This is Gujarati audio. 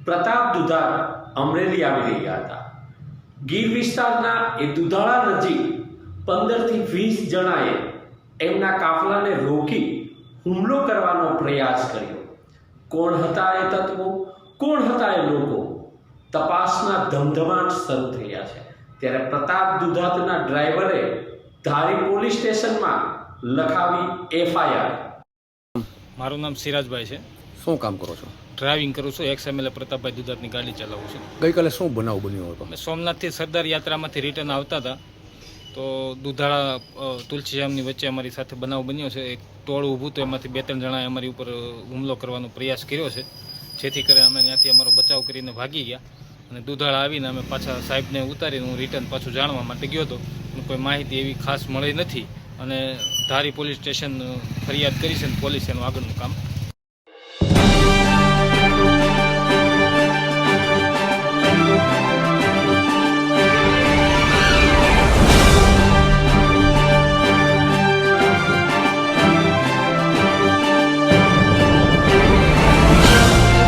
પ્રતાપ દુધાર અમરેલી આવી રહ્યા હતા. ગીર વિસ્તારના એ દુધાળા નજીક 15 થી 20 જણાએ એમના કાફલાને રોકી હુમલો કરવાનો પ્રયાસ કર્યો. કોણ હતા એ તત્વો, કોણ હતા એ લોકો? તપાસના ધમધમાટ શરૂ થયા છે. ત્યારે પ્રતાપ દુધાતના ડ્રાઈવરે ધારી પોલીસ સ્ટેશનમાં લખાવી FIR. મારું નામ સિરાજભાઈ છે. શું કામ કરો છો? ડ્રાઇવિંગ કરું છું. XMLA પ્રતાપભાઈ દુધાતની ગાડી ચલાવું છું. ગઈકાલે શું બનાવ બન્યો હતો? અમે સોમનાથથી સરદાર યાત્રામાંથી રિટર્ન આવતા હતા તો દુધાળા તુલસીજામની વચ્ચે અમારી સાથે બનાવ બન્યો છે. એક ટોળું ઊભું તો એમાંથી 2-3 જણાએ અમારી ઉપર હુમલો કરવાનો પ્રયાસ કર્યો છે, જેથી કરીને અમે ત્યાંથી અમારો બચાવ કરીને ભાગી ગયા. અને દુધાળા આવીને અમે પાછા સાહેબને ઉતારીને હું રિટર્ન પાછું જાણવા માટે ગયો હતો. કોઈ માહિતી એવી ખાસ મળી નથી અને ધારી પોલીસ સ્ટેશન ફરિયાદ કરી છે અને પોલીસ એનું આગળનું કામ